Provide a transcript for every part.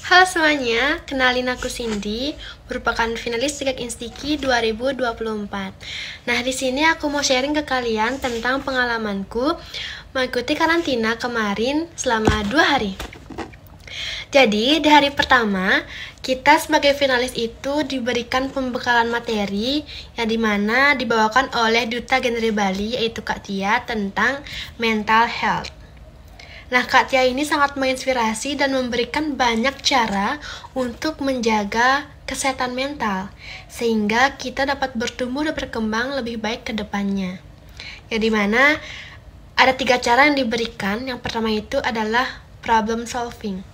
Halo semuanya, kenalin aku Cindy, merupakan finalis Tigak Instiki 2024. Nah, di sini aku mau sharing ke kalian tentang pengalamanku mengikuti karantina kemarin selama 2 hari. Jadi, di hari pertama, kita sebagai finalis itu diberikan pembekalan materi yang dimana dibawakan oleh Duta Genre Bali, yaitu Kak Tia, tentang mental health. Nah, Kak Tia ini sangat menginspirasi dan memberikan banyak cara untuk menjaga kesehatan mental, sehingga kita dapat bertumbuh dan berkembang lebih baik ke depannya. Ya, dimana ada 3 cara yang diberikan. Yang pertama itu adalah problem solving.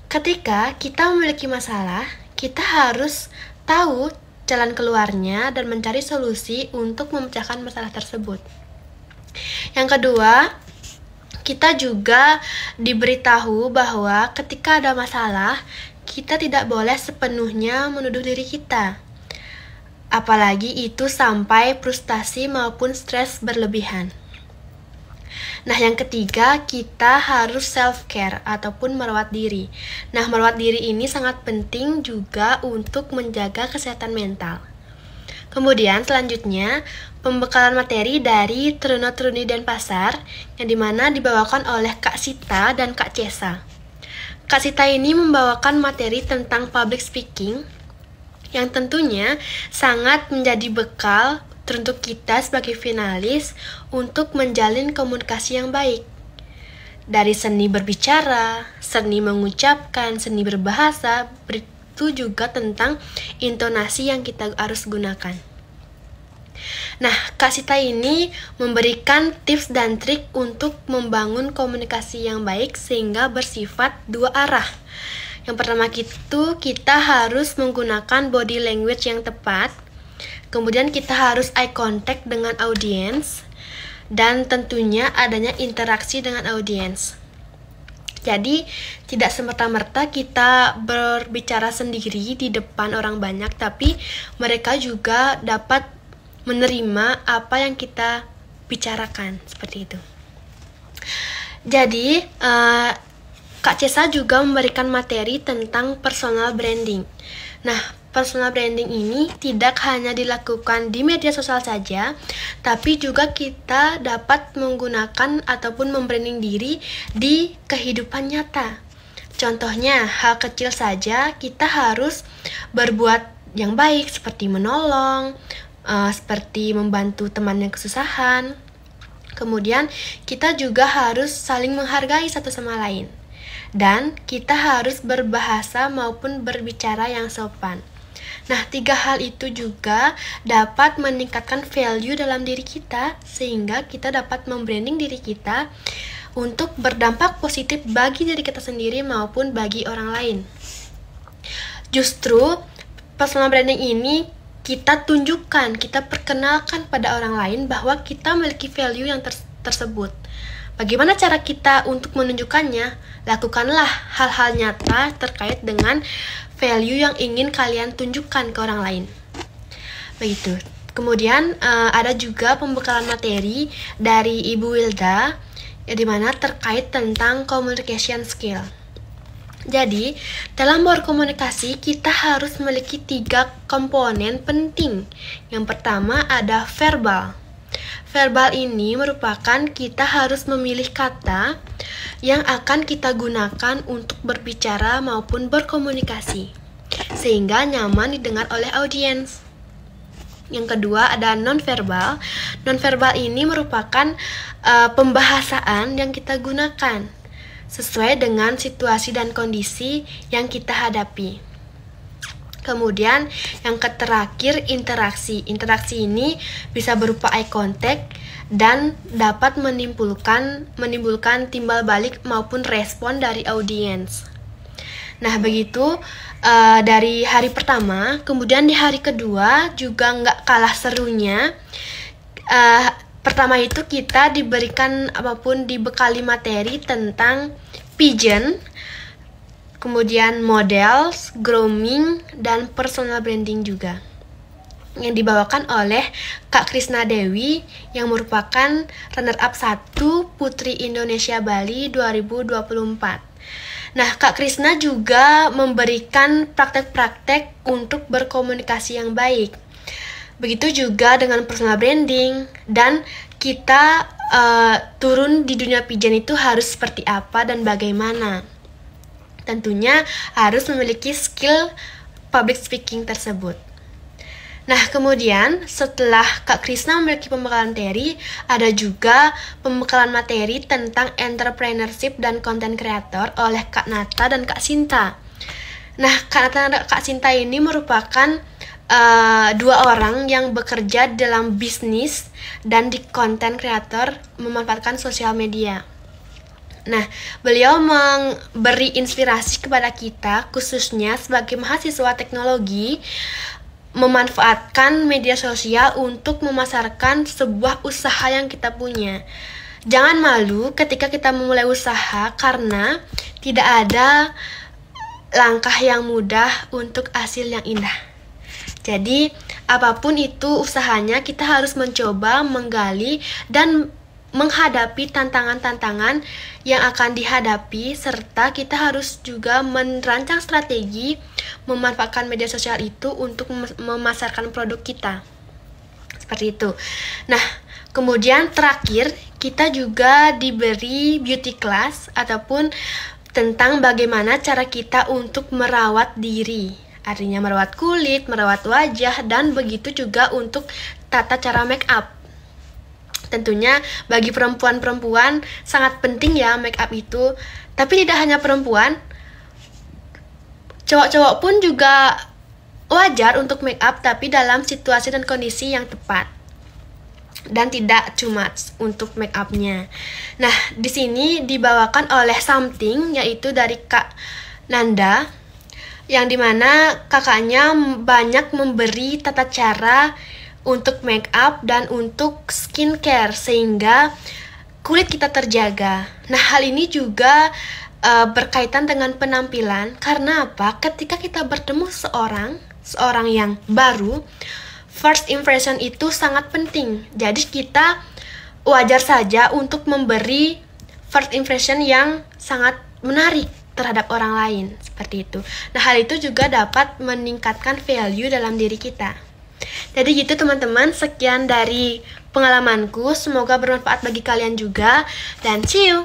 Ketika kita memiliki masalah, kita harus tahu jalan keluarnya dan mencari solusi untuk memecahkan masalah tersebut. Yang kedua, kita juga diberitahu bahwa ketika ada masalah, kita tidak boleh sepenuhnya menuduh diri kita. Apalagi itu sampai frustasi maupun stres berlebihan. Nah, yang ketiga, kita harus self-care ataupun merawat diri. Nah, merawat diri ini sangat penting juga untuk menjaga kesehatan mental. Kemudian selanjutnya, pembekalan materi dari Truno-Truni Denpasar yang dimana dibawakan oleh Kak Sita dan Kak Cesa. Kak Sita ini membawakan materi tentang public speaking yang tentunya sangat menjadi bekal untuk kita sebagai finalis untuk menjalin komunikasi yang baik. Dari seni berbicara, seni mengucapkan, seni berbahasa, itu juga tentang intonasi yang kita harus gunakan. Nah, Kak Sita ini memberikan tips dan trik untuk membangun komunikasi yang baik sehingga bersifat 2 arah. Yang pertama itu kita harus menggunakan body language yang tepat. Kemudian kita harus eye contact dengan audiens dan tentunya adanya interaksi dengan audiens. Jadi, tidak semerta-merta kita berbicara sendiri di depan orang banyak, tapi mereka juga dapat menerima apa yang kita bicarakan, seperti itu. Jadi, Kak Cesa juga memberikan materi tentang personal branding. Nah, personal branding ini tidak hanya dilakukan di media sosial saja, tapi juga kita dapat menggunakan ataupun membranding diri di kehidupan nyata. Contohnya, hal kecil saja kita harus berbuat yang baik seperti menolong, seperti membantu teman yang kesusahan. Kemudian, kita juga harus saling menghargai satu sama lain. Dan kita harus berbahasa maupun berbicara yang sopan. Nah, 3 hal itu juga dapat meningkatkan value dalam diri kita sehingga kita dapat membranding diri kita untuk berdampak positif bagi diri kita sendiri maupun bagi orang lain. Justru personal branding ini kita tunjukkan, kita perkenalkan pada orang lain bahwa kita memiliki value yang tersebut. Bagaimana cara kita untuk menunjukkannya? Lakukanlah hal-hal nyata terkait dengan value yang ingin kalian tunjukkan ke orang lain. Begitu. Kemudian ada juga pembekalan materi dari Ibu Wilda di mana terkait tentang communication skill. Jadi, dalam berkomunikasi kita harus memiliki 3 komponen penting. Yang pertama ada verbal. Verbal ini merupakan kita harus memilih kata yang akan kita gunakan untuk berbicara maupun berkomunikasi, sehingga nyaman didengar oleh audiens. Yang kedua ada non-verbal. Non-verbal ini merupakan pembahasaan yang kita gunakan sesuai dengan situasi dan kondisi yang kita hadapi. Kemudian yang terakhir interaksi. Interaksi ini bisa berupa eye contact dan dapat menimbulkan timbal balik maupun respon dari audiens. Nah, begitu dari hari pertama. Kemudian di hari kedua juga nggak kalah serunya. Pertama itu kita diberikan dibekali materi tentang pigeon, kemudian models, grooming, dan personal branding juga. Yang dibawakan oleh Kak Krisna Dewi yang merupakan runner up 1 Putri Indonesia Bali 2024. Nah, Kak Krisna juga memberikan praktek-praktek untuk berkomunikasi yang baik. Begitu juga dengan personal branding, dan kita turun di dunia pigeon itu harus seperti apa dan bagaimana. Tentunya harus memiliki skill public speaking tersebut. Nah, kemudian setelah Kak Krisna memiliki pembekalan materi, ada juga pembekalan materi tentang entrepreneurship dan content creator oleh Kak Nata dan Kak Sinta. Nah, Kak Nata dan Kak Sinta ini merupakan dua orang yang bekerja dalam bisnis dan di content creator memanfaatkan sosial media. Nah, beliau memberi inspirasi kepada kita, khususnya sebagai mahasiswa teknologi, memanfaatkan media sosial untuk memasarkan sebuah usaha yang kita punya. Jangan malu ketika kita memulai usaha, karena tidak ada langkah yang mudah untuk hasil yang indah. Jadi, apapun itu usahanya, kita harus mencoba, menggali, dan menghadapi tantangan-tantangan yang akan dihadapi, serta kita harus juga merancang strategi memanfaatkan media sosial itu untuk memasarkan produk kita. Seperti itu. Nah, kemudian terakhir kita juga diberi beauty class ataupun tentang bagaimana cara kita untuk merawat diri. Artinya merawat kulit, merawat wajah, dan begitu juga untuk tata cara make up. Tentunya bagi perempuan-perempuan sangat penting ya make up itu. Tapi tidak hanya perempuan, cowok-cowok pun juga wajar untuk make up, tapi dalam situasi dan kondisi yang tepat. Dan tidak too much untuk make upnya. Nah, di sini dibawakan oleh Something, yaitu dari Kak Nanda, yang dimana kakaknya banyak memberi tata cara untuk make up dan untuk skincare sehingga kulit kita terjaga. Nah, hal ini juga berkaitan dengan penampilan. Karena apa? Ketika kita bertemu seorang yang baru, first impression itu sangat penting. Jadi kita wajar saja untuk memberi first impression yang sangat menarik terhadap orang lain, seperti itu. Nah, hal itu juga dapat meningkatkan value dalam diri kita. Jadi gitu teman-teman, sekian dari pengalamanku, semoga bermanfaat bagi kalian juga, dan see you!